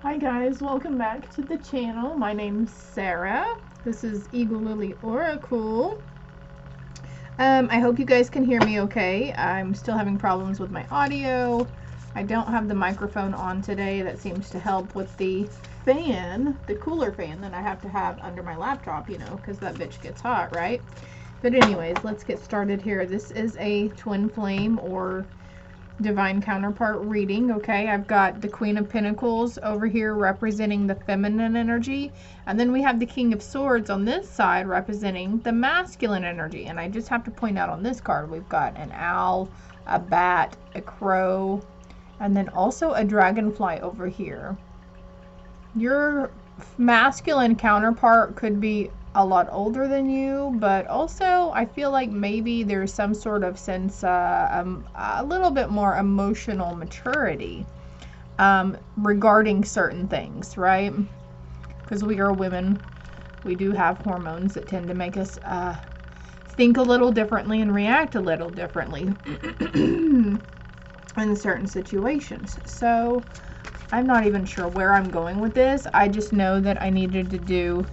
Hi guys, welcome back to the channel. My name's Sarah. This is eaglelilyoracle. I hope you guys can hear me okay. I'm still having problems with my audio. I don't have the microphone on today. That seems to help with the fan, the cooler fan that I have to have under my laptop, you know, because that bitch gets hot, right? But anyways, let's get started here. This is a twin flame or divine counterpart reading. Okay, I've got the Queen of Pentacles over here representing the feminine energy, and then we have the King of Swords on this side representing the masculine energy. And I just have to point out on this card we've got an owl, a bat, a crow, and then also a dragonfly over here. Your masculine counterpart could be a lot older than you, but also I feel like maybe there's some sort of sense, a little bit more emotional maturity regarding certain things, right? Because we are women, we do have hormones that tend to make us think a little differently and react a little differently in certain situations. So I'm not even sure where I'm going with this. I just know that I needed to do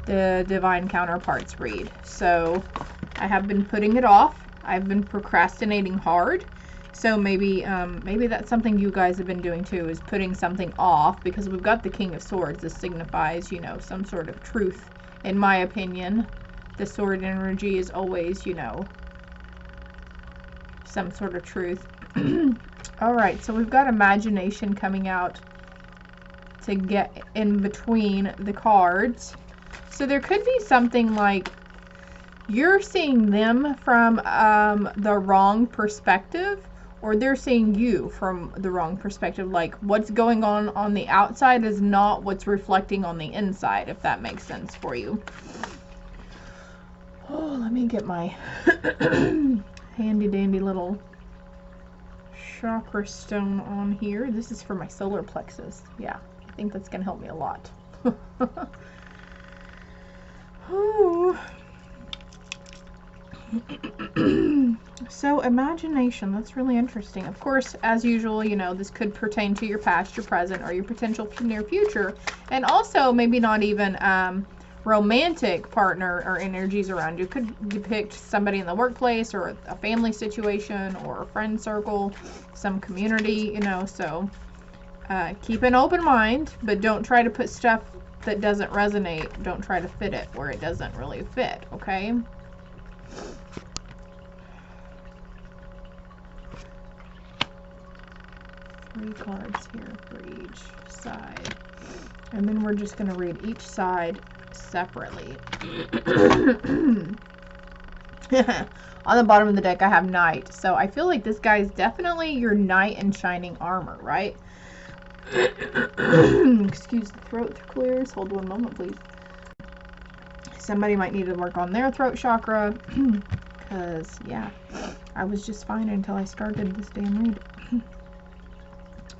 the divine counterparts read. So I have been putting it off. I've been procrastinating hard. So maybe that's something you guys have been doing too, is putting something off, because we've got the King of Swords. This signifies, you know, some sort of truth. In my opinion, the sword energy is always, you know, some sort of truth. All right, so we've got imagination coming out to get in between the cards. So there could be something like you're seeing them from the wrong perspective, or they're seeing you from the wrong perspective. Like what's going on the outside is not what's reflecting on the inside, if that makes sense for you. Oh, let me get my handy dandy little chakra stone on here. This is for my solar plexus. Yeah, I think that's going to help me a lot. So imagination, that's really interesting. Of course, as usual, you know, this could pertain to your past, your present, or your potential near future, and also maybe not even romantic partner or energies around you. It could depict somebody in the workplace, or a family situation, or a friend circle, some community, you know. So keep an open mind, but don't try to put stuff that doesn't resonate. Don't try to fit it where it doesn't really fit, okay? Three cards here for each side. And then we're just going to read each side separately. On the bottom of the deck I have Knight. So I feel like this guy is definitely your knight in shining armor, right? Excuse the throat clears. Hold one moment, please. Somebody might need to work on their throat chakra. Because, yeah, I was just fine until I started this damn read.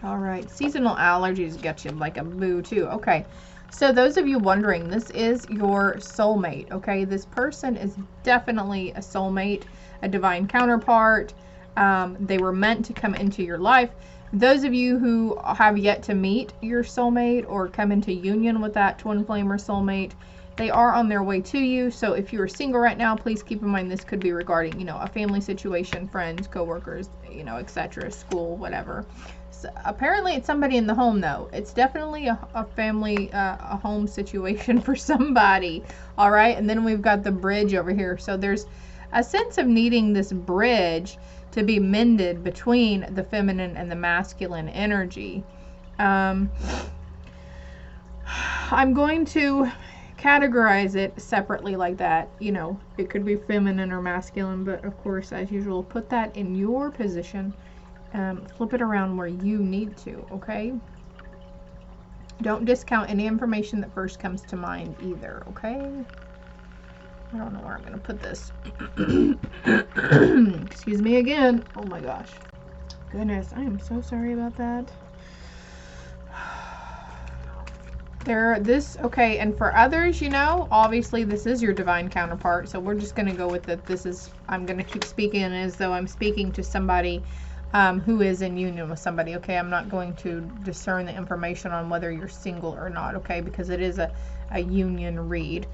Alright, seasonal allergies get you like a boo too. Okay, so those of you wondering, this is your soulmate, okay? This person is definitely a soulmate, a divine counterpart. They were meant to come into your life. Those of you who have yet to meet your soulmate or come into union with that twin flame or soulmate, they are on their way to you. So if you are single right now, please keep in mind this could be regarding, you know, a family situation, friends, co-workers, you know, etc., school, whatever. So apparently it's somebody in the home though. It's definitely a family, a home situation for somebody. All right. And then we've got the bridge over here. So there's a sense of needing this bridge to be mended between the feminine and the masculine energy. I'm going to categorize it separately like that. You know, it could be feminine or masculine, but of course, as usual, put that in your position. Flip it around where you need to, okay? Don't discount any information that first comes to mind either, okay? I don't know where I'm going to put this. Excuse me again. Oh my gosh. Goodness, I am so sorry about that. Okay, and for others, you know, obviously this is your divine counterpart, so we're just going to go with it. I'm going to keep speaking as though I'm speaking to somebody who is in union with somebody. Okay, I'm not going to discern the information on whether you're single or not, okay, because it is a union read.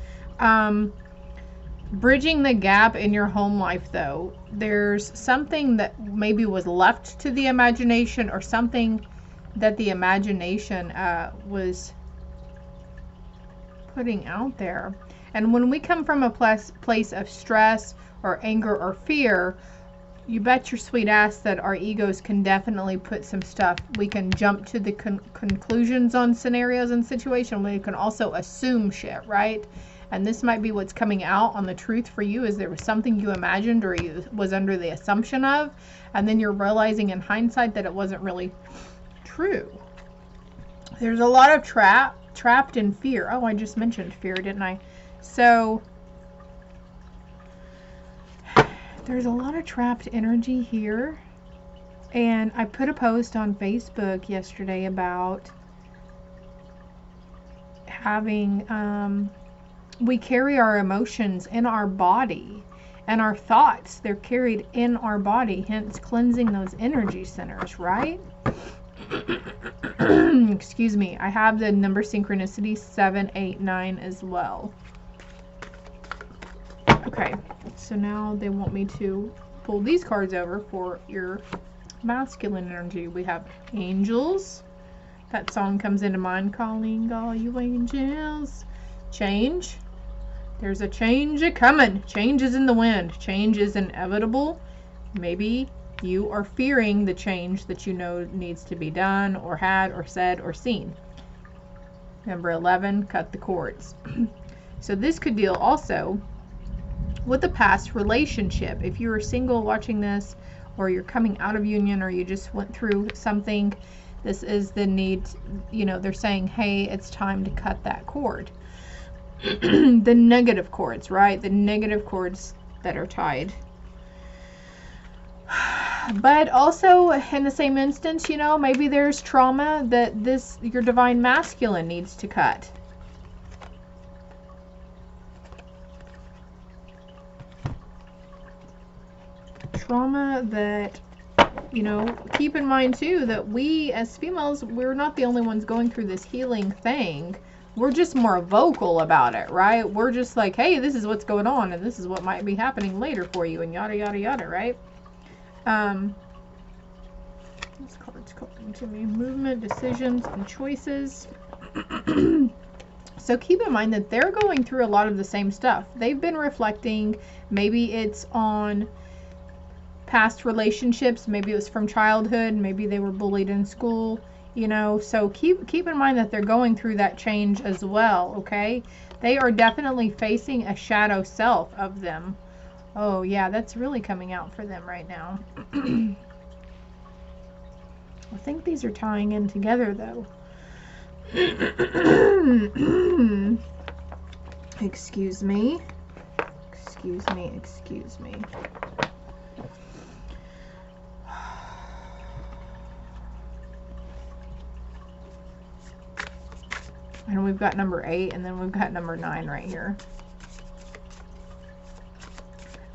Bridging the gap in your home life, though, there's something that maybe was left to the imagination, or something that the imagination was putting out there. And when we come from a place of stress or anger or fear, you bet your sweet ass that our egos can definitely put some stuff. We can jump to the conclusions on scenarios and situations. We can also assume shit, right? And this might be what's coming out on the truth for you, is there was something you imagined or you was under the assumption of, and then you're realizing in hindsight that it wasn't really true. There's a lot of trapped in fear. Oh, I just mentioned fear, didn't I? So there's a lot of trapped energy here. And I put a post on Facebook yesterday about having, we carry our emotions in our body, and our thoughts, they're carried in our body, hence cleansing those energy centers, right? Excuse me. I have the number synchronicity 789 as well. Okay, so now they want me to pull these cards over for your masculine energy. We have angels. That song comes into mind, calling all you angels. Change. There's a change a-coming. Change is in the wind. Change is inevitable. Maybe you are fearing the change that you know needs to be done, or had, or said, or seen. Number 11, cut the cords. So this could deal also with a past relationship. If you were single watching this, or you're coming out of union, or you just went through something, this is the need, you know, they're saying, hey, it's time to cut that cord. The negative cords, right? The negative cords that are tied. But also in the same instance, you know, maybe there's trauma that your divine masculine needs to cut. Trauma that, you know, keep in mind too that we as females, we're not the only ones going through this healing thing. We're just more vocal about it, right? We're just like, hey, this is what's going on, and this is what might be happening later for you, and yada yada yada, right? This card's calling to me. Movement, decisions, and choices. So keep in mind that they're going through a lot of the same stuff. They've been reflecting, maybe it's on past relationships, maybe it was from childhood, maybe they were bullied in school, you know, so keep in mind that they're going through that change as well, okay? They are definitely facing a shadow self of them. Oh yeah, that's really coming out for them right now. I think these are tying in together though. Excuse me. Excuse me, excuse me. And we've got number 8, and then we've got number 9 right here.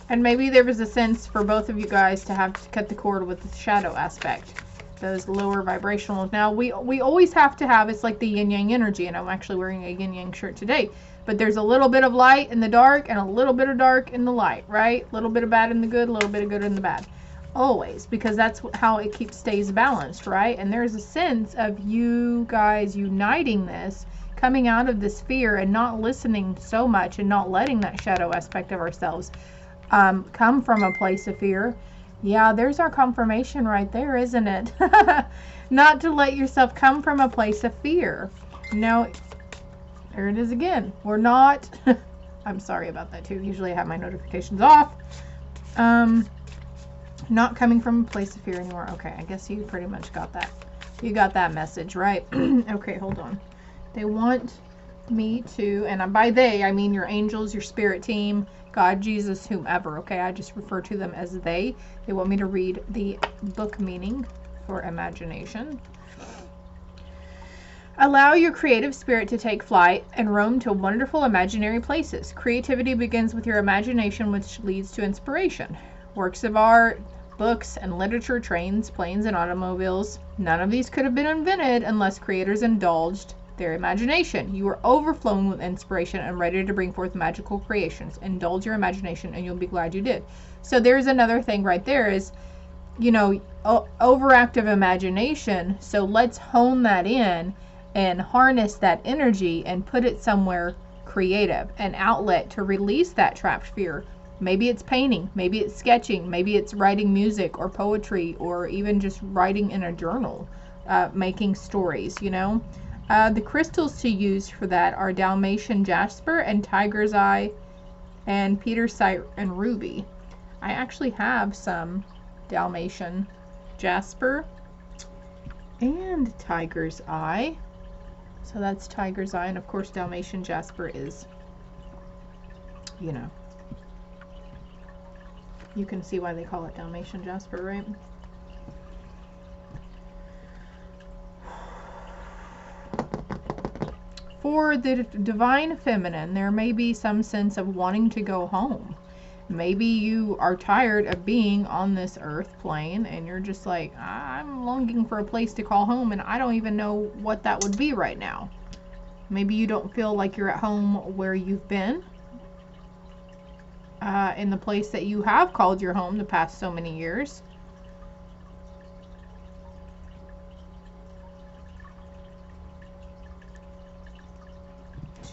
And maybe there was a sense for both of you guys to have to cut the cord with the shadow aspect. Those lower vibrational. Now, we always have to have, it's like the yin-yang energy, and I'm actually wearing a yin-yang shirt today. But there's a little bit of light in the dark, and a little bit of dark in the light, right? A little bit of bad in the good, a little bit of good in the bad. Always, because that's how it stays balanced, right? And there's a sense of you guys uniting this, coming out of this fear and not listening so much and not letting that shadow aspect of ourselves come from a place of fear. Yeah, there's our confirmation right there, isn't it? Not to let yourself come from a place of fear. No, there it is again. We're not, I'm sorry about that too. Usually I have my notifications off. Not coming from a place of fear anymore. Okay, I guess you pretty much got that. You got that message, right? Okay, hold on. They want me to, and by they, I mean your angels, your spirit team, God, Jesus, whomever, okay? I just refer to them as they. They want me to read the book meaning for imagination. Allow your creative spirit to take flight and roam to wonderful imaginary places. Creativity begins with your imagination, which leads to inspiration. Works of art, books and literature, trains, planes, and automobiles. None of these could have been invented unless creators indulged their imagination. You are overflowing with inspiration and ready to bring forth magical creations. Indulge your imagination and you'll be glad you did. So there's another thing right there is, you know, overactive imagination. So let's hone that in and harness that energy and put it somewhere creative, an outlet to release that trapped fear. Maybe it's painting, maybe it's sketching, maybe it's writing music or poetry, or even just writing in a journal, making stories, you know. The crystals to use for that are Dalmatian jasper and tiger's eye and petersite and ruby. I actually have some Dalmatian jasper and tiger's eye. So that's tiger's eye, and of course Dalmatian jasper is, you know, you can see why they call it Dalmatian jasper, right? For the divine feminine, there may be some sense of wanting to go home. Maybe you are tired of being on this earth plane and you're just like, I'm longing for a place to call home, and I don't even know what that would be right now. Maybe you don't feel like you're at home where you've been, in the place that you have called your home the past so many years.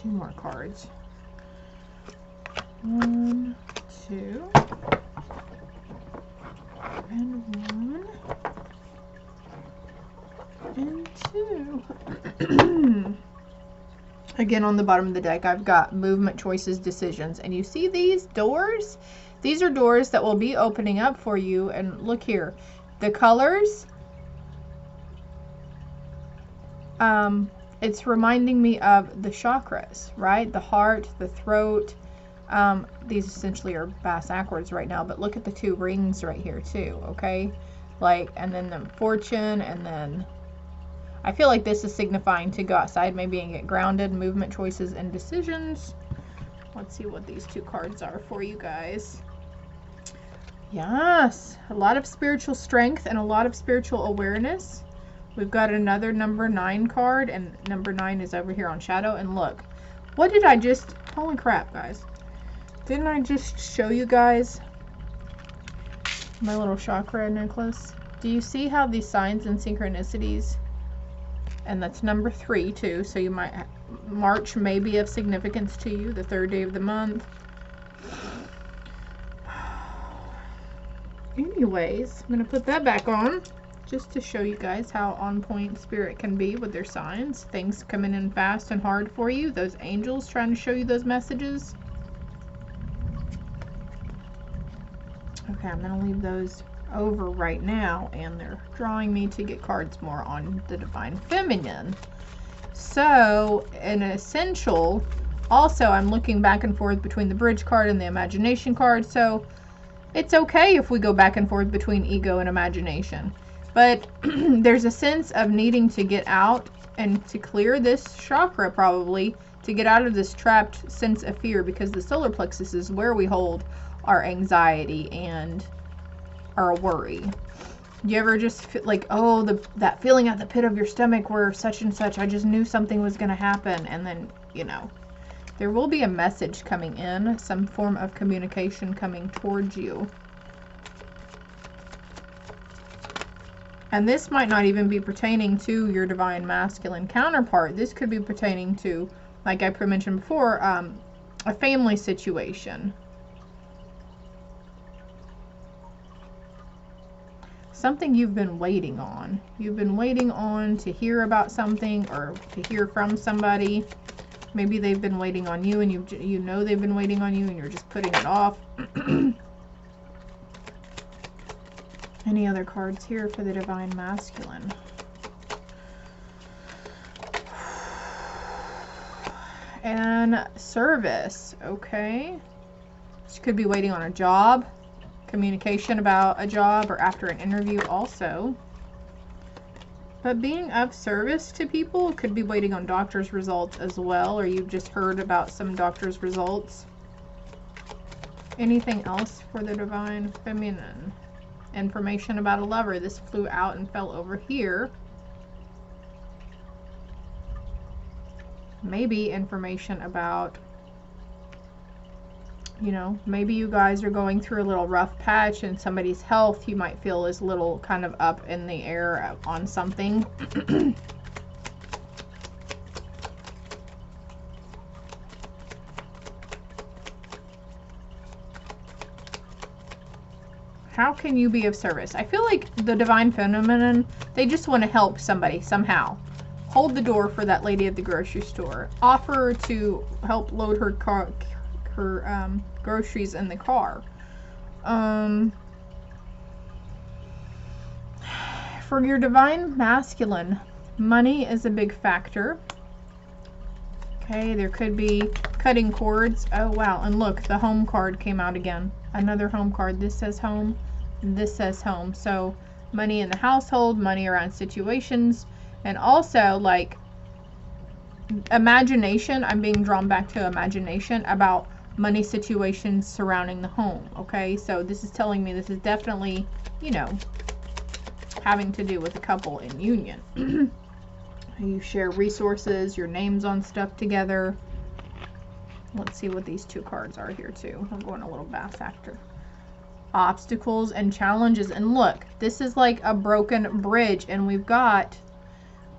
Two more cards. 1, 2, and 1, and 2. Again, on the bottom of the deck, I've got movement, choices, decisions. And you see these doors? These are doors that will be opening up for you. And look here, the colors, it's reminding me of the chakras, right? The heart, the throat. These essentially are backwards right now, but look at the 2 rings right here too, okay? Like, and then the fortune, and then I feel like this is signifying to go outside maybe and get grounded, movement, choices, and decisions. Let's see what these 2 cards are for you guys. Yes, a lot of spiritual strength and a lot of spiritual awareness. We've got another number 9 card, and number 9 is over here on shadow. And look, what did I just, holy crap, guys. Didn't I just show you guys my little chakra necklace? Do you see how these signs and synchronicities, and that's number 3 too, so you might, March may be of significance to you, the 3rd day of the month. Anyways, I'm going to put that back on just to show you guys how on point spirit can be with their signs. Things coming in fast and hard for you. Those angels trying to show you those messages. Okay, I'm going to leave those over right now, and they're drawing me to get cards more on the divine feminine. So, an essential, also I'm looking back and forth between the bridge card and the imagination card, so it's okay if we go back and forth between ego and imagination. But there's a sense of needing to get out and to clear this chakra, probably, to get out of this trapped sense of fear, because the solar plexus is where we hold our anxiety and our worry. You ever just feel like, oh, that feeling at the pit of your stomach where such and such, I just knew something was going to happen, and then, you know, there will be a message coming in, some form of communication coming towards you. And this might not even be pertaining to your divine masculine counterpart. This could be pertaining to, like I mentioned before, a family situation. Something you've been waiting on. You've been waiting on to hear about something or to hear from somebody. Maybe they've been waiting on you, and you know they've been waiting on you, and you're just putting it off. Any other cards here for the divine masculine? And service, okay. She could be waiting on a job, communication about a job, or after an interview also. But being of service to people, could be waiting on doctor's results as well, or you've just heard about some doctor's results. Anything else for the divine feminine? information about a lover. This flew out and fell over here. Maybe information about, you know, maybe you guys are going through a little rough patch and somebody's health you might feel is a little kind of up in the air on something. How can you be of service? I feel like the Divine Feminine, they just want to help somebody somehow. Hold the door for that lady at the grocery store. Offer to help load her groceries in the car. For your Divine Masculine, money is a big factor. Okay, there could be cutting cords. Oh wow, and look, the home card came out again. Another home card. This says home, this says home. So money in the household, money around situations, and also like imagination. I'm being drawn back to imagination about money situations surrounding the home. Okay, so this is telling me this is definitely, you know, having to do with a couple in union. You share resources, your names on stuff together. Let's see what these two cards are here too. I'm going a little back factor. Obstacles and challenges. And look, this is like a broken bridge, and we've got,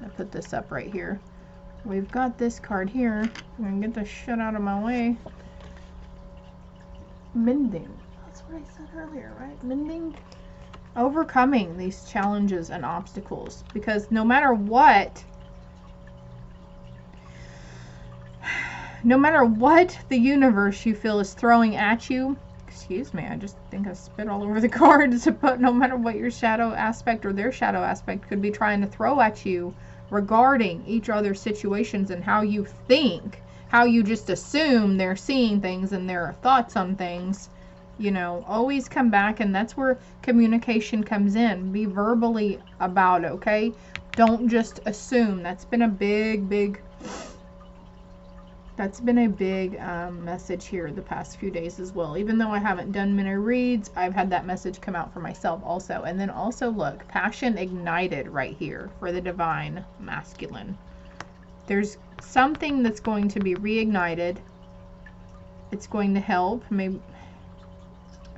I put this up right here. We've got this card here. I'm gonna get this shit out of my way. Mending. That's what I said earlier, right? Mending. Overcoming these challenges and obstacles, because no matter what the universe you feel is throwing at you, excuse me, I just think I spit all over the cards, but no matter what your shadow aspect or their shadow aspect could be trying to throw at you regarding each other's situations and how you think, how you just assume they're seeing things and their thoughts on things, you know, always come back, and that's where communication comes in. Be verbally about it, okay? Don't just assume. That's been a big message here the past few days as well. Even though I haven't done many reads, I've had that message come out for myself also. And then also look, passion ignited right here for the Divine Masculine. There's something that's going to be reignited. It's going to help. Maybe,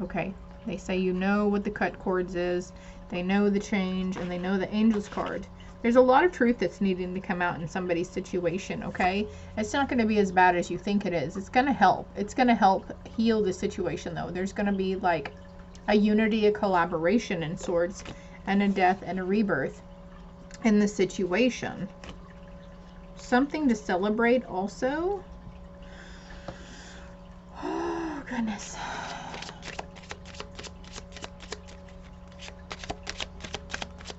okay, they say you know what the cut cords is, they know the change, and they know the Angels card. There's a lot of truth that's needing to come out in somebody's situation, okay? It's not going to be as bad as you think it is. It's going to help. It's going to help heal the situation, though. There's going to be like a unity, a collaboration in sorts, and a death and a rebirth in the situation. Something to celebrate also. Oh, goodness.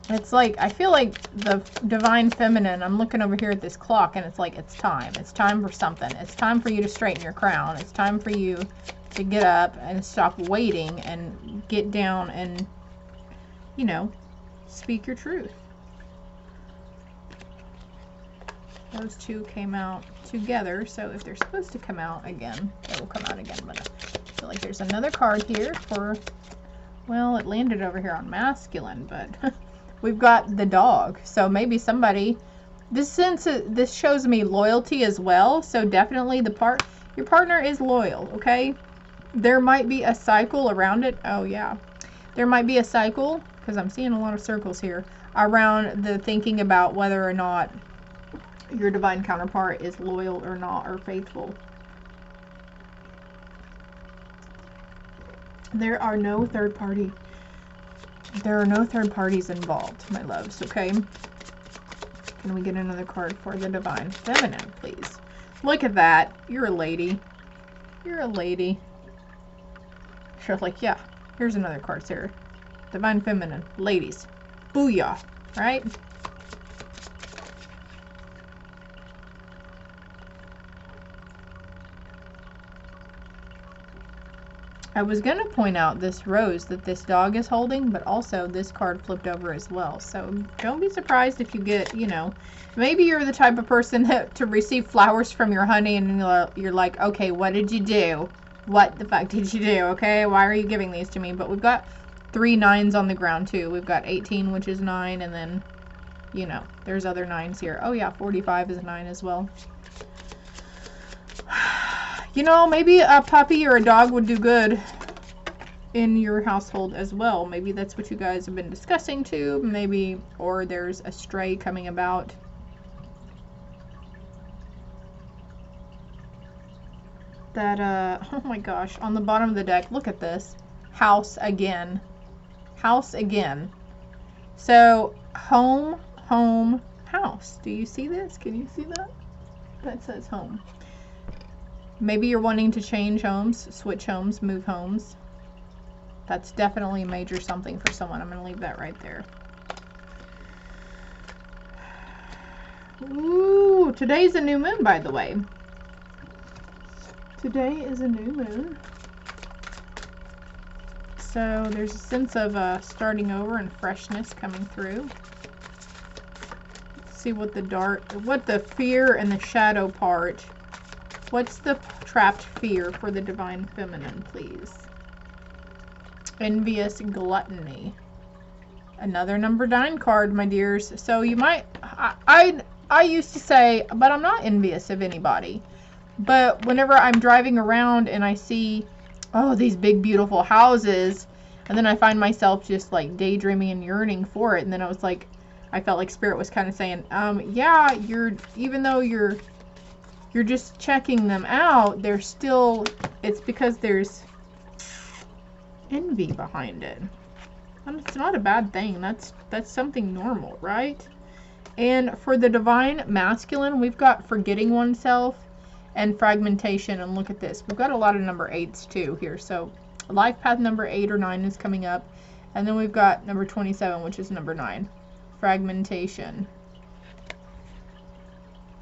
It's like, I feel like the Divine Feminine, I'm looking over here at this clock, and it's like, it's time. It's time for something. It's time for you to straighten your crown. It's time for you to get up and stop waiting and get down and, you know, speak your truth. Those two came out together, so if they're supposed to come out again, they will come out again. But I feel like there's another card here for, well, it landed over here on masculine, but we've got the dog. So maybe somebody, this shows me loyalty as well. So definitely your partner is loyal, okay? There might be a cycle around it. Oh yeah. There might be a cycle, because I'm seeing a lot of circles here, around the thinking about whether or not your divine counterpart is loyal or not, or faithful. There are no third parties involved, my loves, okay? Can we get another card for the Divine Feminine, please? Look at that. You're a lady. You're a lady. Sure, like, yeah. Here's another card, Sarah. Divine Feminine. Ladies. Booyah. Right? I was going to point out this rose that this dog is holding, but also this card flipped over as well. So don't be surprised if you get, you know, maybe you're the type of person to receive flowers from your honey and you're like, okay, what did you do? What the fuck did you do? Okay, why are you giving these to me? But we've got 3 9s on the ground too. We've got 18, which is 9, and then, you know, there's other 9s here. Oh yeah, 45 is a 9 as well. You know, maybe a puppy or a dog would do good in your household as well. Maybe that's what you guys have been discussing too. Maybe, or there's a stray coming about. That, oh my gosh, on the bottom of the deck, look at this. House again. House again. So, home, home, house. Do you see this? Can you see that? That says home. Maybe you're wanting to change homes, switch homes, move homes. That's definitely a major something for someone. I'm going to leave that right there. Ooh, today's a new moon, by the way. Today is a new moon. So there's a sense of starting over and freshness coming through. Let's see what the fear and the shadow part. What's the trapped fear for the divine feminine, please? Envious gluttony. Another number 9 card, my dears. So you might, I used to say, but I'm not envious of anybody. But whenever I'm driving around and I see, oh, these big beautiful houses, and then I find myself just like daydreaming and yearning for it, and then I was like, I felt like Spirit was kind of saying, yeah, even though you're just checking them out, they're still, it's because there's envy behind it. And it's not a bad thing. That's something normal, right? And for the divine masculine, we've got forgetting oneself and fragmentation. And look at this, we've got a lot of number 8s too here. So life path number 8 or 9 is coming up, and then we've got number 27, which is number 9, fragmentation.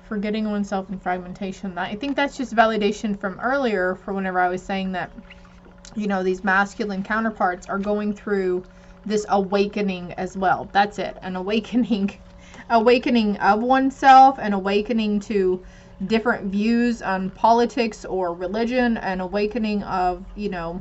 Forgetting oneself and fragmentation. I think that's just validation from earlier for whenever I was saying that, you know, these masculine counterparts are going through this awakening as well. That's it, an awakening of oneself, an awakening to different views on politics or religion, an awakening of, you know,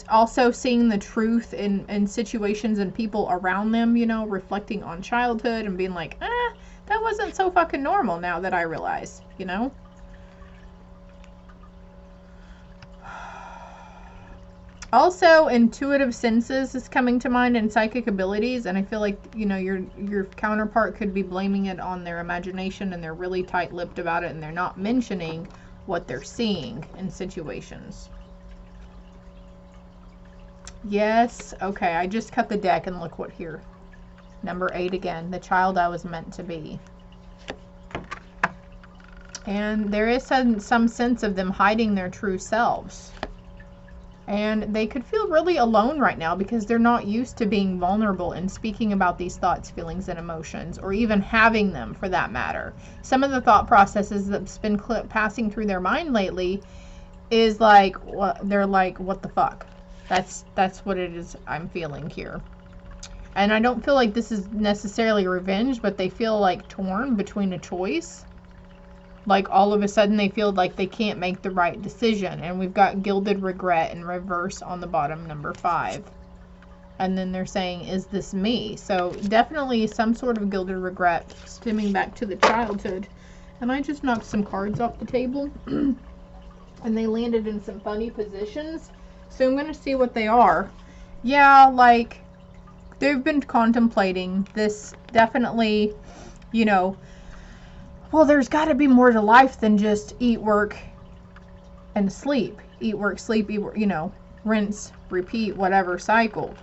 also seeing the truth in situations and people around them, you know, reflecting on childhood and being like, that wasn't so fucking normal now that I realize, you know. Also, intuitive senses is coming to mind, and psychic abilities, and I feel like, you know, your counterpart could be blaming it on their imagination, and they're really tight-lipped about it, and they're not mentioning what they're seeing in situations. Yes, okay, I just cut the deck, and look what here. Number 8 again, the child I was meant to be. And there is some sense of them hiding their true selves. And they could feel really alone right now because they're not used to being vulnerable and speaking about these thoughts, feelings, and emotions, or even having them for that matter. Some of the thought processes that's been passing through their mind lately is like, they're like, what the fuck? That's what it is I'm feeling here. And I don't feel like this is necessarily revenge, but they feel like torn between a choice. Like all of a sudden they feel like they can't make the right decision. And we've got gilded regret in reverse on the bottom, number 5. And then they're saying, is this me? So definitely some sort of gilded regret stemming back to the childhood. And I just knocked some cards off the table. And they landed in some funny positions. So I'm going to see what they are. Yeah, like they've been contemplating this, definitely, you know, well, there's got to be more to life than just eat, work, and sleep. Eat, work, sleep, eat, work, you know, rinse, repeat, whatever cycle.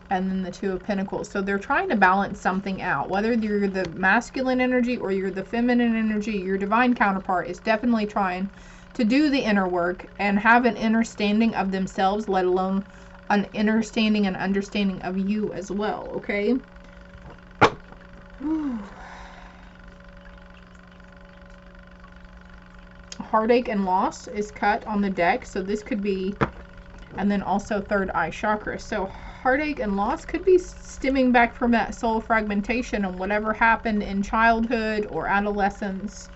And then the 2 of Pentacles. So they're trying to balance something out. Whether you're the masculine energy or you're the feminine energy, your divine counterpart is definitely trying to do the inner work and have an understanding of themselves, let alone an understanding and understanding of you as well, okay? Heartache and Loss is cut on the deck, so this could be, and then also third eye chakra. So heartache and loss could be stemming back from that soul fragmentation and whatever happened in childhood or adolescence.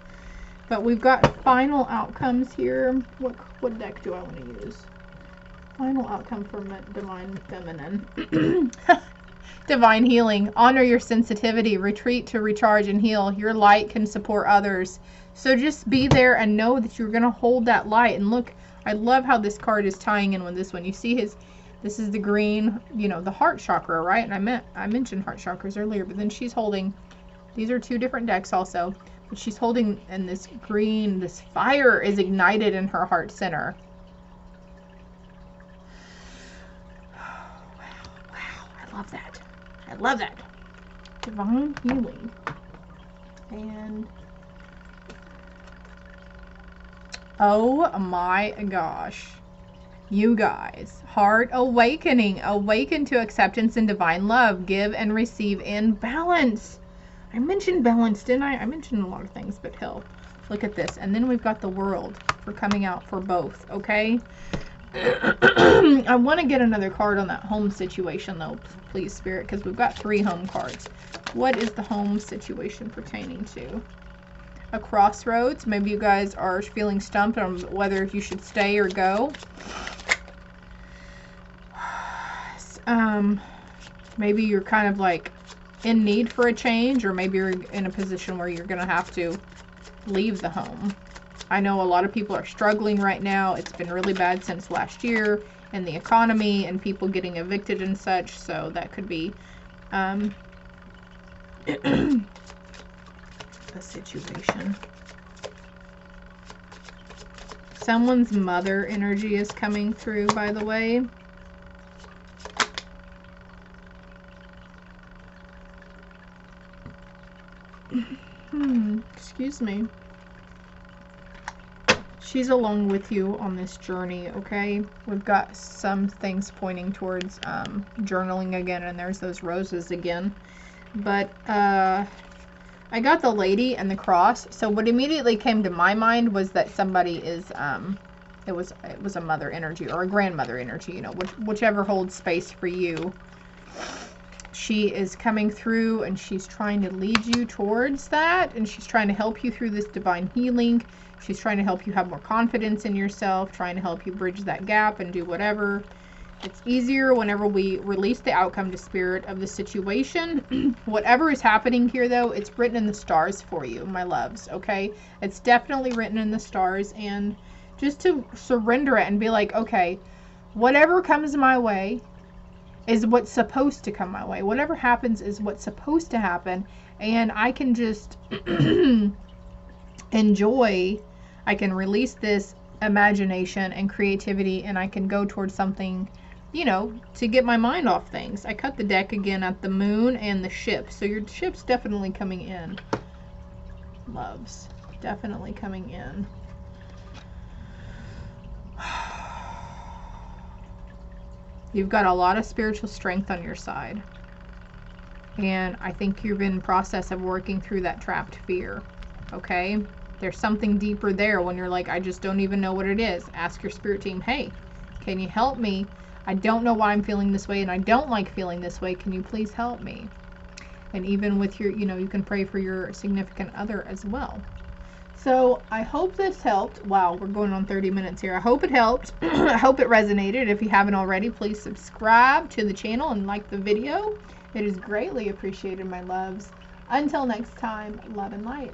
But we've got final outcomes here. What deck do I want to use? Final outcome for Divine Feminine. Divine healing. Honor your sensitivity. Retreat to recharge and heal. Your light can support others. So just be there and know that you're going to hold that light. And look, I love how this card is tying in with this one. You see this is the green, you know, the heart chakra, right? And I mentioned heart chakras earlier, but then she's holding, these are two different decks also, but she's holding, and this green, this fire is ignited in her heart center. Wow, I love that. I love that. Divine healing. And oh my gosh. You guys, heart awakening. Awaken to acceptance and divine love. Give and receive in balance. I mentioned balance, didn't I? I mentioned a lot of things, but hell, look at this. And then we've got the world for coming out for both, okay? I want to get another card on that home situation, though, please, Spirit, because we've got 3 home cards. What is the home situation pertaining to? A crossroads. Maybe you guys are feeling stumped on whether you should stay or go. Maybe you're kind of like in need for a change, or maybe you're in a position where you're going to have to leave the home. I know a lot of people are struggling right now. It's been really bad since last year, and the economy and people getting evicted and such, so that could be a situation. Someone's mother energy is coming through, by the way. Excuse me. She's along with you on this journey, okay? We've got some things pointing towards journaling again, and there's those roses again. But I got the lady and the cross, so what immediately came to my mind was that somebody is it was a mother energy or a grandmother energy, you know, whichever holds space for you. She is coming through, and she's trying to lead you towards that, and she's trying to help you through this divine healing. She's trying to help you have more confidence in yourself, trying to help you bridge that gap and do whatever. It's easier whenever we release the outcome to Spirit of the situation. Whatever is happening here, though, it's written in the stars for you, my loves, okay? It's definitely written in the stars, and just to surrender it and be like, okay, whatever comes my way is what's supposed to come my way. Whatever happens is what's supposed to happen, and I can just enjoy. I can release this imagination and creativity, and I can go towards something, you know, to get my mind off things. I cut the deck again at the moon and the ship, so your ship's definitely coming in, loves, definitely coming in. You've got a lot of spiritual strength on your side, and I think you're in the process of working through that trapped fear, okay? There's something deeper there when you're like, I just don't even know what it is. Ask your spirit team, hey, can you help me? I don't know why I'm feeling this way, and I don't like feeling this way. Can you please help me? And even with your, you know, you can pray for your significant other as well. So I hope this helped. Wow, we're going on 30 minutes here. I hope it helped. I hope it resonated. If you haven't already, please subscribe to the channel and like the video. It is greatly appreciated, my loves. Until next time, love and light.